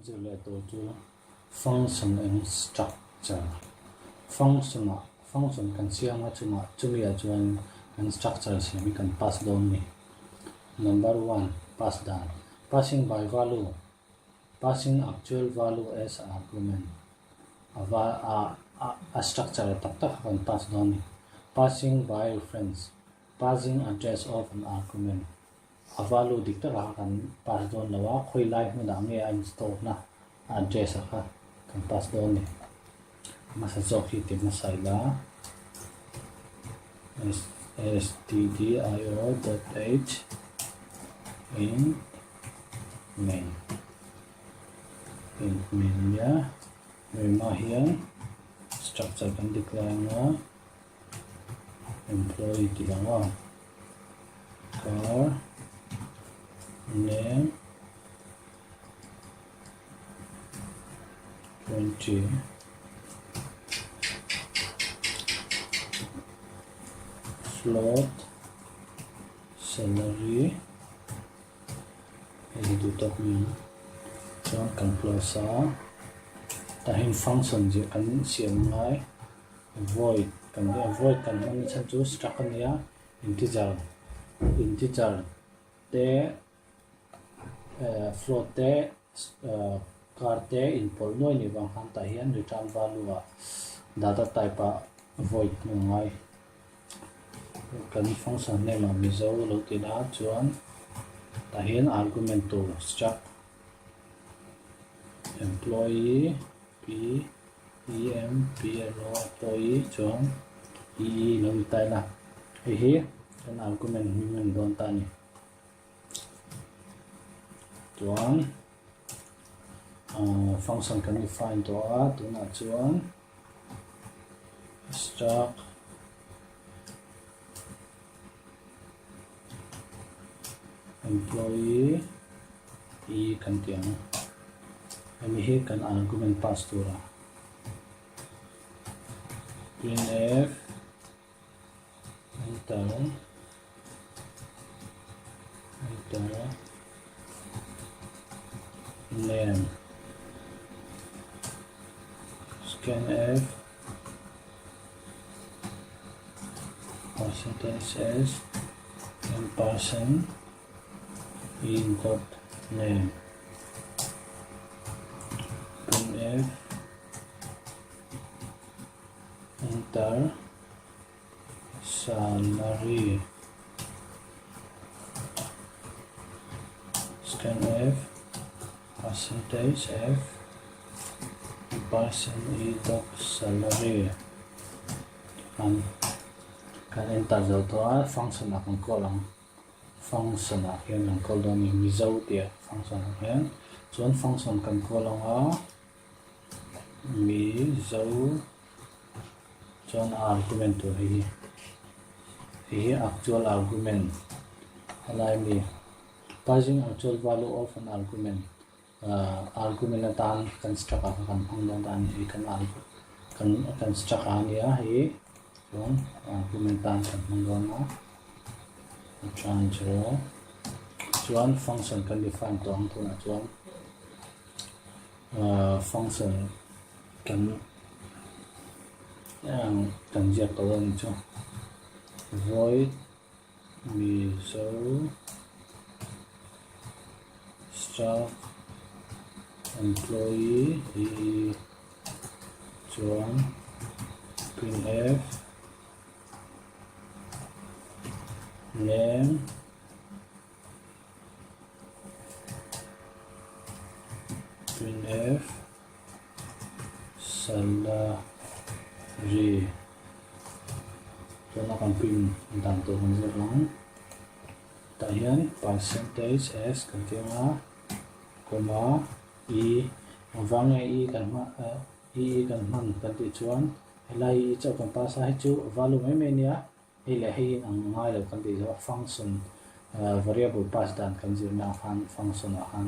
zile to chu function and structure function kan siang chuma chumi a chuan kan structure siam kan pass down ni number 1 pass down passing by value passing actual value as argument a structure tak kan pass down ni passing by reference passing address of an argument a value dikta kan pass down lawa khoi lai hmuna nge an store na address kan pass down ni masa zoki ti masaila stdio.h in main ya memang hian structure kan declare na employee ti lawa car name 20 float salary ini tutup ni jangan kan close tahin function je kan siam ngai void kan man chan chu structure ya integer te float te car te import noi ni bang han ta hian return value data type void ngai kan function name a mizo lo ti na chuan ta hian argument to struct employee employee chuan lo tai na hi kan argument min don ta ni chuan function kan define to tu na chuan struct employee kan tiang ani hi kan argument pass to ra printf enter name scanf percentage s and person input name printf enter salary scanf percentage f person dot salary kan enter zo to function akan column function a hian kan call down ni mizo tia function a hian chuan function kan call a mizo chuan argument to hi actual argument alai mi passing actual value of an argument argument atan construct a kan hang down dan hi kan struct a ni a hi chuan argument tan kan hang down na transfer chuan function kan define to ang tuna chuan function kan jek to ni chu void mizo struct employee chuan printf name printf salary chuan akan print dan to kan zero lang ta hian percentage s kan tianga comma wang kan man kan ti chuan helai chau kan pasa hi chu value mai nia hele hi ang ngai lo kan ti function variable pass dan kan zir na function a han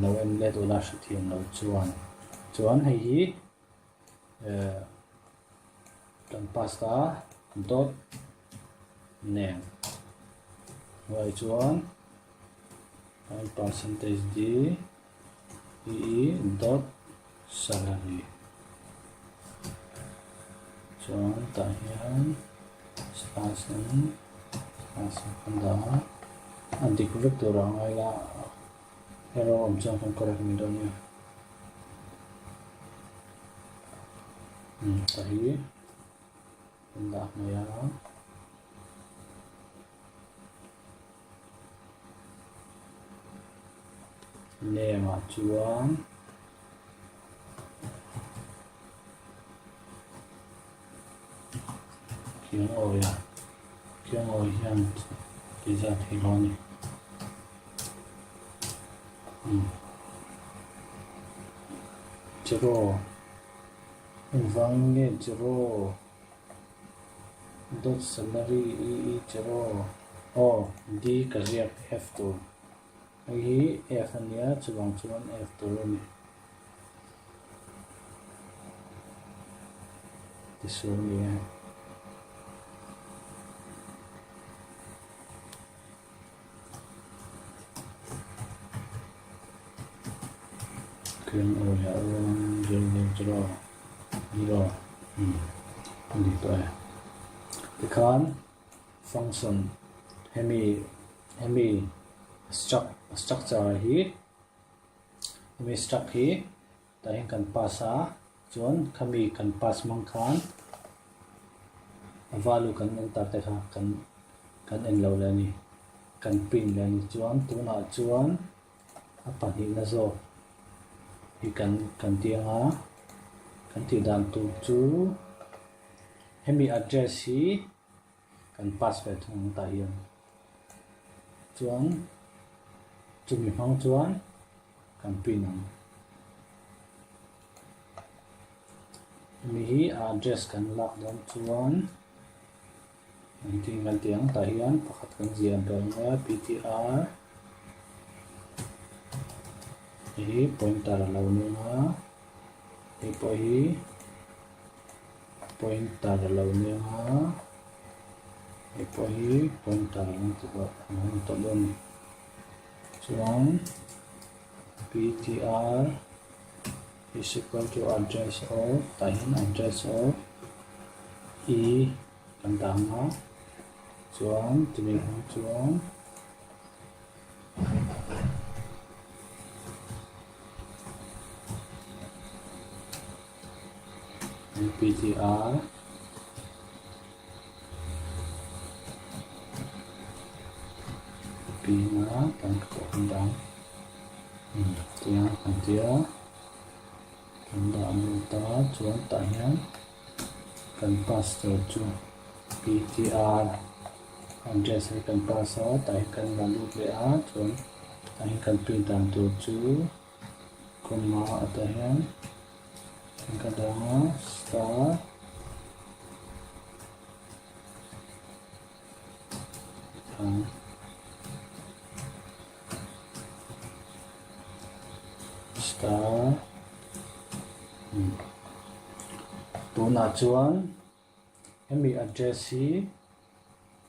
lo em le to la thiam lo chuan hi kan pass ta dot name rồi chuan percentage d dot salary chuan tah hian slash n kan dah anti correct tur angai la error om chuan kan correct ni daw ni tah hi kan dah mai a name a chuan kiang oya kiang oi hian tiza thilani zero vang nge zero dot salary zero d career f to hi f ania chuang chuan f to ni tisu ni kiang oya zero đi tới cái con function hemi structure hi hemi struct hi ta hin kan pass a chuan khami kan pass mang khan value kan enter te kha kan en lo la ni kan print la ni chuan tuna chuan a pan hi na zo hi kan tianga kan ti dan tu chu hemi address hi kan pass ve thung ta hian chuan chumi hmang chuan kan pin ang hemi hi address kan lak dan chuan kan tiang ta hian pakhat kan ziam ber nga ptr hi pointer lo ni nga hi po hi pointer lo ni nga hi po hi pointer ng to don chuan ptr is equal to address of tahin address of e kan tama chuan tumi chuan ptr p na kan ko dang tia kan tia kan da mu ta chuan ta hian kan pass to chu ptr address kan pass a ta kan value le a chuan ta kan print dan to chu comma ta hian kadang star star tuna chuan hemi address hi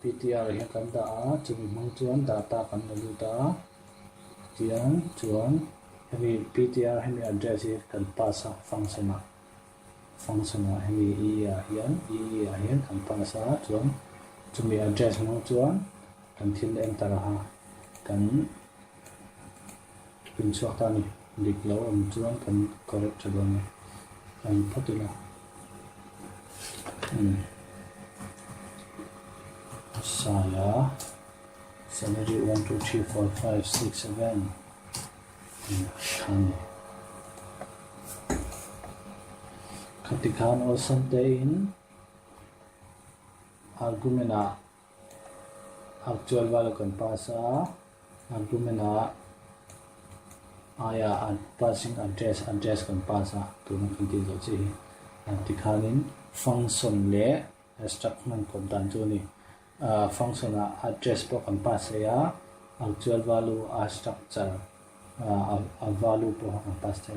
ptr hi kan da a chumi mang chuan data kan lu ta tiang chuan hemi ptr hemi address hi kan pass a function a hemi e a hian kan pass a chuan chumi address mang chuan kan thil enter ha kan pin chuak ta ni dik lo am chuan kan correct chalo ni kan phatila saya salary 1 2 3 4 5 6 7 kan ketika contain argument actual value kan pasa argument aya passing address kan pasa tu na kinti zo chi tikanin function le instruction ko dan chu ni function address po kan pasa ya actual value structure a value po kan pasa